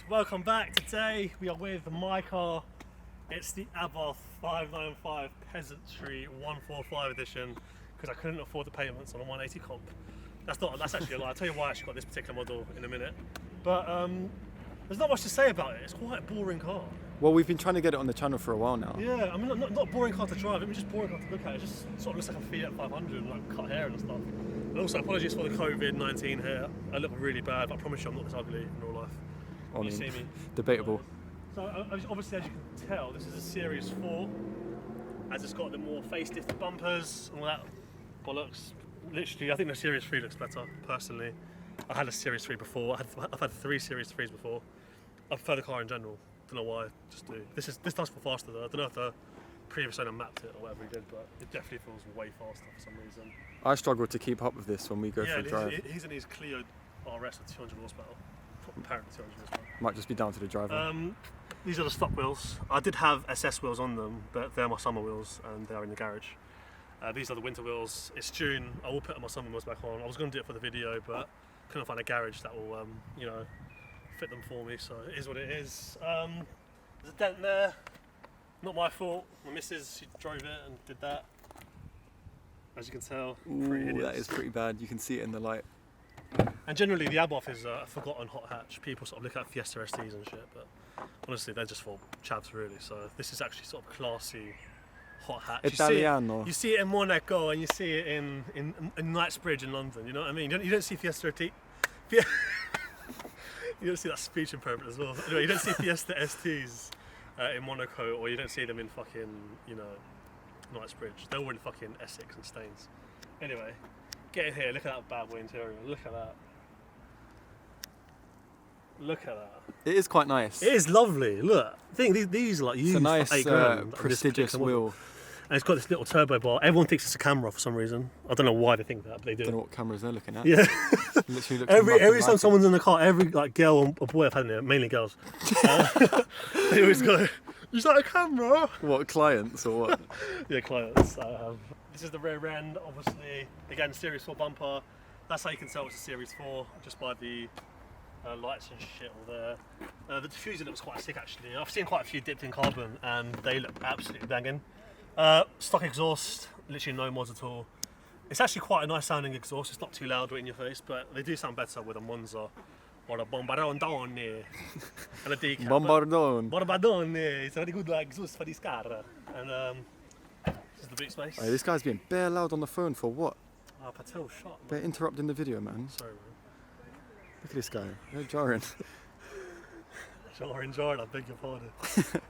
Welcome back. Today we are with my car. It's the Abarth 595 Peasantry 145 edition because I couldn't afford the payments on a 180 comp. That's actually a lie. I'll tell you why I actually got this particular model in a minute. But there's not much to say about it. It's quite a boring car. Well, we've been trying to get it on the channel for a while now. Yeah, I mean not a boring car to drive. It was just boring car to look at. It just sort of looks like a Fiat 500, like cut hair and stuff. And also, apologies for the COVID-19 hair. I look really bad, but I promise you I'm not this ugly in real life. I mean, you see me? Debatable. So obviously, as you can tell, this is a Series 4, as it's got the more facelift bumpers and all that bollocks. Literally, I think the Series 3 looks better, personally. I had a Series 3 before. I've had 3 Series 3s before. I prefer the car in general. Don't know why. Just do. This does feel faster though. I don't know if the previous owner mapped it or whatever he did, but it definitely feels way faster for some reason. I struggle to keep up with this when we go for a drive. He's in his Clio RS with 200 horsepower. Apparently 200 horsepower. Might just be down to the driver. These are the stock wheels. I did have SS wheels on them, but they're my summer wheels and they're in the garage. These are the winter wheels. It's June. I will put my summer wheels back on. I was going to do it for the video, but couldn't find a garage that will, fit them for me. So it is what it is. There's a dent there. Not my fault. My missus, she drove it and did that. As you can tell, Ooh, that is pretty bad. You can see it in the light. And generally, the Abarth is a forgotten hot hatch. People sort of look at Fiesta STs and shit, but honestly, they're just for chavs, really. So this is actually sort of classy hot hatch. Italiano. You see it in Monaco and you see it in Knightsbridge in London. You know what I mean? You don't see Fiesta ST. You don't see that speech improvement as well. Anyway, you don't see Fiesta STs in Monaco, or you don't see them in fucking Knightsbridge. They're all in fucking Essex and Staines. Anyway. Get in here, look at that bad boy interior, look at that. Look at that. It is quite nice. It is lovely, look. I think these are like used for 8 grand. It's a nice, prestigious wheel. And it's got this little turbo bar. Everyone thinks it's a camera for some reason. I don't know why they think that, but they do. I don't know what cameras they're looking at. Yeah. Literally looks every time someone's in the car, every girl or boy I've had in there, mainly girls, they always go, "Is that a camera?" What, clients or what? Yeah, clients. This is the rear end, obviously. Again, Series 4 bumper. That's how you can tell it's a Series 4, just by the lights and shit all there. The diffuser looks quite sick, actually. I've seen quite a few dipped in carbon, and they look absolutely banging. Stock exhaust, literally no mods at all. It's actually quite a nice sounding exhaust. It's not too loud right in your face, but they do sound better with a Monza or a Bombardone and a decal. Bombardone. It's a very good exhaust for this car. And this is the boot space. Hey, this guy's being bare loud on the phone for what? Oh, Patel, shot. They're interrupting the video, man. Sorry, man. Look at this guy. They're jarring. Jarring, I beg your pardon.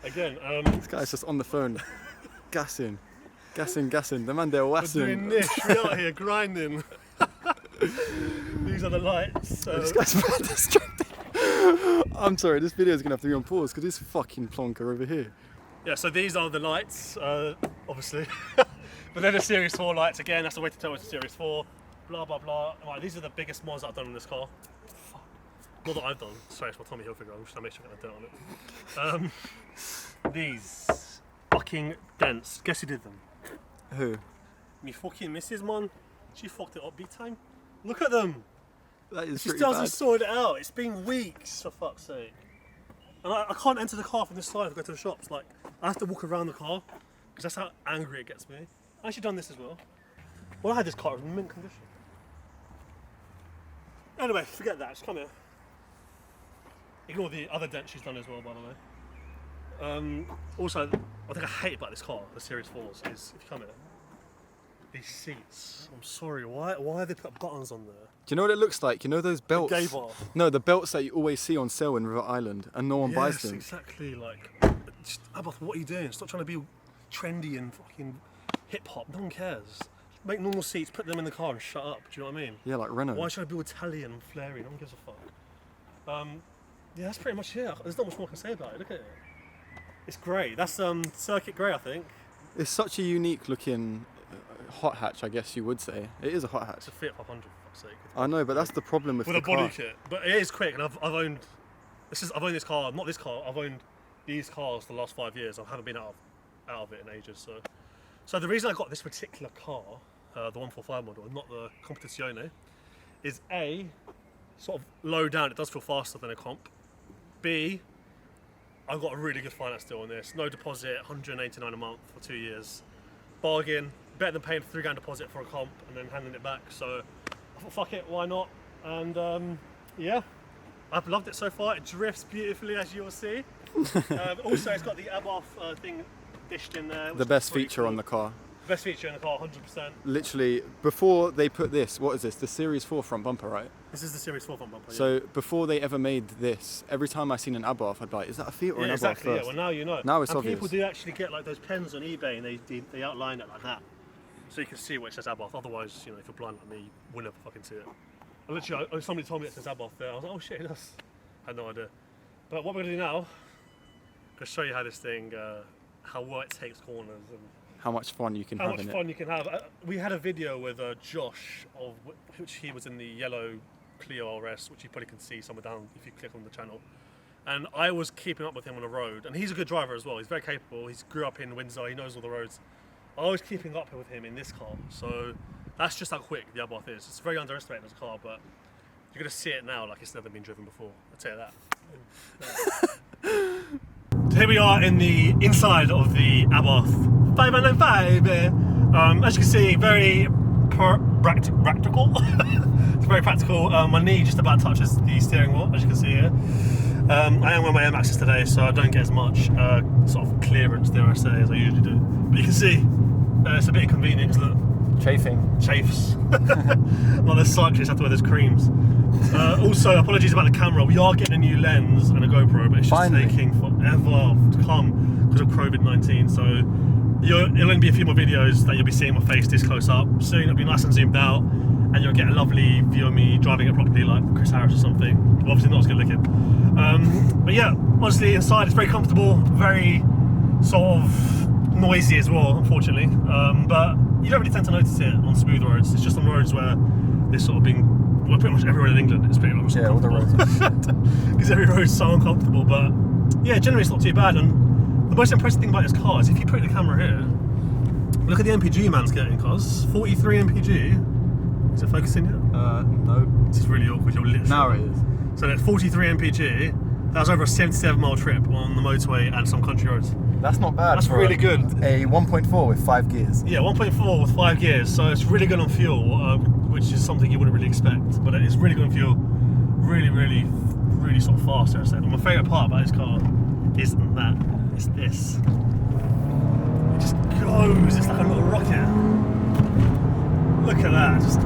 Again, this guy's just on the phone. Gassing. The man there wassing. We're doing this, we're out here grinding. These are the lights. This guy's mad distracting. I'm sorry, this video is going to have to be on pause because this fucking plonker over here. Yeah, so these are the lights, obviously. But they're the Series 4 lights. Again, that's the way to tell it's a Series 4. Blah, blah, blah. Right, these are the biggest mods that I've done on this car. Fuck. Not that I've done. Sorry, it's my Tommy Hilfiger. I'm just trying to make sure I get a dent on it. These fucking dents. Guess who did them? Who? Me fucking missus, man. She fucked it up big time. Look at them. That is she pretty still bad. hasn't sorted it out. It's been weeks, for fuck's sake. And I can't enter the car from this side to go to the shops. Like, I have to walk around the car because that's how angry it gets me. I've actually done this as well. Well, I had this car in mint condition. Anyway, forget that. Just come here. Ignore the other dent she's done as well, by the way. Also, I think I hate about this car, the Series 4s, is if you come here, these seats. I'm sorry, why have they put buttons on there? Do you know what it looks like? You know those belts? A gay bar. No, the belts that you always see on sale in River Island, and no one buys them. Yes, exactly. Like, Abarth, what are you doing? Stop trying to be trendy and fucking hip hop. No one cares. Make normal seats, put them in the car, and shut up. Do you know what I mean? Yeah, like Renault. Why should I be Italian and flary? No one gives a fuck. Yeah, that's pretty much it. There's not much more I can say about it. Look at it. It's grey. That's circuit grey, I think. It's such a unique looking hot hatch, I guess you would say. It is a hot hatch. It's a Fiat 500, for fuck's sake. I know, but that's the problem with With the a body car. kit. But it is quick, and I've owned this car, not this car, I've owned these cars for the last 5 years. I haven't been out of it in ages. So the reason I got this particular car, the 145 model, and not the Competizione, is A, sort of low down, it does feel faster than a comp. B, I've got a really good finance deal on this. No deposit, 189 a month for 2 years. Bargain, better than paying £3 deposit for a comp and then handing it back. So I thought, fuck it, why not? And yeah, I've loved it so far. It drifts beautifully, as you'll see. Also, it's got the Abarth thing dished in there. The best feature on the car. Best feature in the car, 100%. Literally, before they put this, what is this? The Series 4 front bumper, right? This is the Series 4 front bumper. So before they ever made this, every time I seen an Abarth, I'd be like, is that a Fiat or an Abarth exactly. first? Yeah, well now you know. Now it's and obvious. People do actually get like those pens on eBay, and they outline it like that, so you can see what it says Abarth. Otherwise, you know, if you're blind like me, you will never fucking see it. And literally, somebody told me it says Abarth there. I was like, oh shit, it does. I had no idea. But what we're gonna do now, I'm gonna show you how this thing, how well it takes corners and How much fun you can how have much in fun you can have. We had a video with Josh, of which he was in the yellow Clio RS, which you probably can see somewhere down if you click on the channel. And I was keeping up with him on the road, and he's a good driver as well. He's very capable. He's grew up in Windsor. He knows all the roads. I was keeping up with him in this car, so that's just how quick the Abarth is. It's very underestimated as a car, but you're gonna see it now like it's never been driven before. I'll tell you that. So here we are in the inside of the Abarth 595. As you can see, very practical. It's very practical. My knee just about touches the steering wheel, as you can see here. I am wearing my Air Maxes today, so I don't get as much sort of clearance, dare I say, as I usually do. But you can see it's a bit inconvenient. Look, chafes. Well, the cyclists have to wear those creams. Also, apologies about the camera. We are getting a new lens and a GoPro, but it's just taking forever to come because of COVID-19. So it'll only be a few more videos that you'll be seeing my face this close up. Soon it'll be nice and zoomed out, and you'll get a lovely view of me driving it properly, like Chris Harris or something. Well, obviously not as good looking. But yeah, honestly, inside it's very comfortable, very sort of noisy as well, unfortunately. But you don't really tend to notice it on smooth roads. It's just on roads where there's sort of been, well, pretty much every road in England is pretty much all the roads. Because every road is so uncomfortable. But yeah, generally it's not too bad. And the most impressive thing about this car is if you put the camera here, look at the MPG man's getting, cause 43 MPG. Is it focusing yet? No. This is really awkward. You're literally. Now it is. So that's 43 MPG. That was over a 77-mile trip on the motorway and some country roads. That's not bad. That's really good. A 1.4 with 5 gears. Yeah, 1.4 with 5 gears, so it's really good on fuel, which is something you wouldn't really expect. But it's really good on fuel, really sort of fast. I said. And my favourite part about this car isn't that; it's this. It just goes. It's like a little rocket. Look at that! Just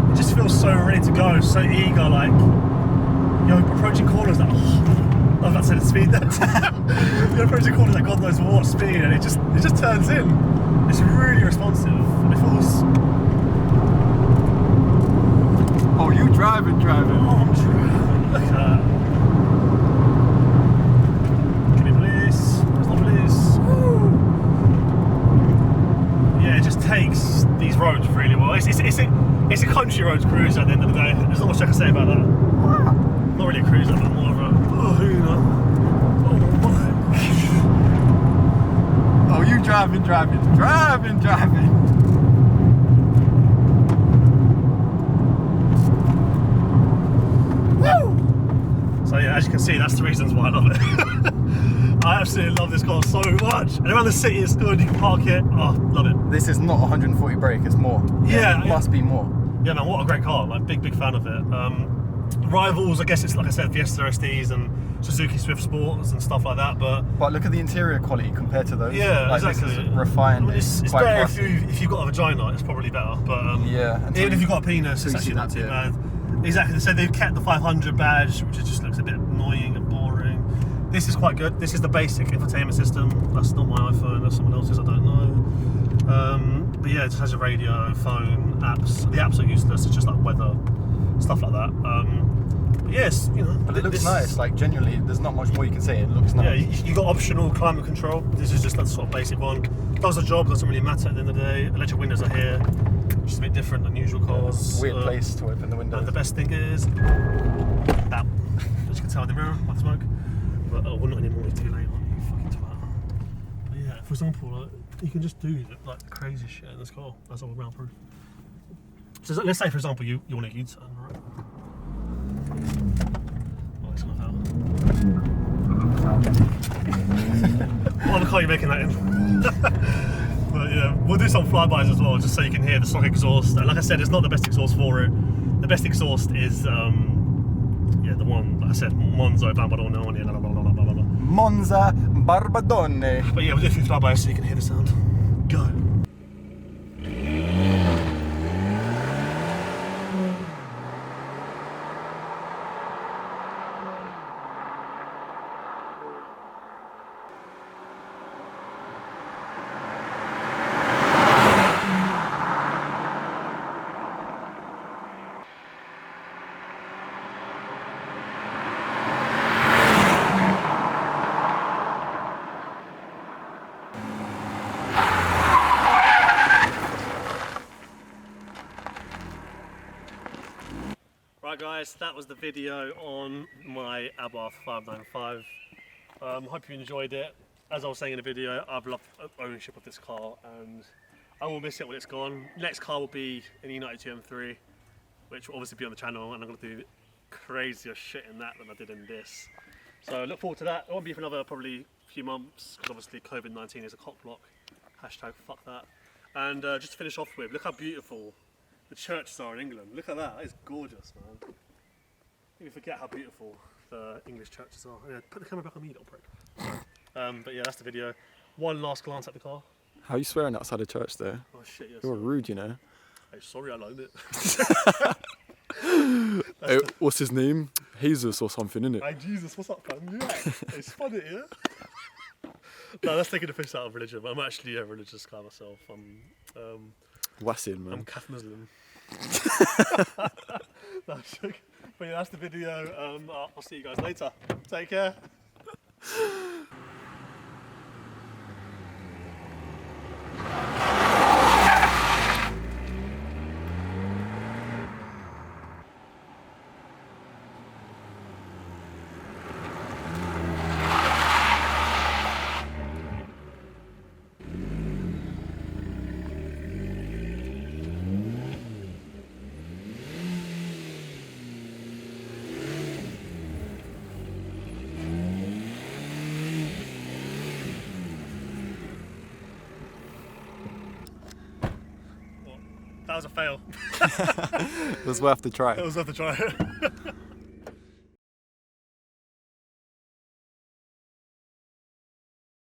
it just feels so ready to go, so eager. Like you're approaching corners that. I was about to say the speed there. You're approaching corners at God knows what speed, and it just turns in. It's really responsive, and it feels. Oh, you driving? Oh, I'm driving. Look at that. Give me police. There's no police. Woo. Yeah, it just takes these roads really well. It's a country roads cruiser at the end of the day. There's not much I can say about that. Not really a cruiser, but more of a. Oh, you driving. Woo! So yeah, as you can see, that's the reasons why I love it. I absolutely love this car so much. And around the city it's good, you can park it. Oh, love it. This is not 140 brake, it's more. Yeah. It must be more. Yeah man, what a great car. Like big fan of it. Rivals, I guess it's like I said, Fiesta SDs and Suzuki Swift Sports and stuff like that, but look at the interior quality compared to those. Yeah, like, exactly. This is refined. I mean, it's quite better classy. if you've got a vagina, it's probably better. But yeah, even if you've got a penis, it's actually not too bad. Exactly. So they've kept the 500 badge, which just looks a bit annoying and boring. This is quite good. This is the basic infotainment system. That's not my iPhone. That's someone else's. I don't know. But yeah, it just has a radio, phone, apps. The apps are useless. It's just like weather, stuff like that. yes, you know. But it looks nice. Like genuinely, there's not much more you can say. It looks Yeah, nice. you got optional climate control. This is just that sort of basic one. Does the job. Doesn't really matter at the end of the day. Electric windows are here, which is a bit different than usual cars. Weird place to open the windows. And the best thing is that, as you can tell in the mirror, by the smoke. But well, not anymore. It's too late. You fucking twat. But yeah, for example, like, you can just do like the craziest shit in this car. That's all round proof. So let's say, for example, you want a U-turn, right? Oh, it's gonna fail. What other car are you making that in? But yeah, we'll do some flybys as well, just so you can hear the stock exhaust. And like I said, it's not the best exhaust for it. The best exhaust is, yeah, the one, like I said, Monza, Bambadone, blah, blah, blah, blah, blah, blah. Monza Barbadone. But yeah, we'll do a few flybys so you can hear the sound. Go. Right guys, that was the video on my Abarth 595. Hope you enjoyed it. As I was saying in the video, I've loved ownership of this car and I will miss it when it's gone. Next car will be an E92 M3, which will obviously be on the channel, and I'm going to do crazier shit in that than I did in this. So look forward to that. It won't be for another probably few months, because obviously COVID-19 is a cock block. Hashtag fuck that. And just to finish off with, look how beautiful the churches are in England. Look at that, that is gorgeous, man. You forget how beautiful the English churches are. Yeah, put the camera back on me, little prick. But yeah, that's the video. One last glance at the car. How are you swearing outside of church there? Oh shit, yes. You're rude, you know. Hey, sorry I loaned it. Hey, what's his name? Jesus or something, innit? Hey Jesus, what's up fam? You right? It's funny, yeah? No, that's taking the piss out of religion, but I'm actually a religious guy myself. I'm Wassin, man. I'm Catholic Muslim. No, I'm joking. But yeah, that's the video. I'll see you guys later. Take care. That was a fail. It was worth the try. It was worth a try.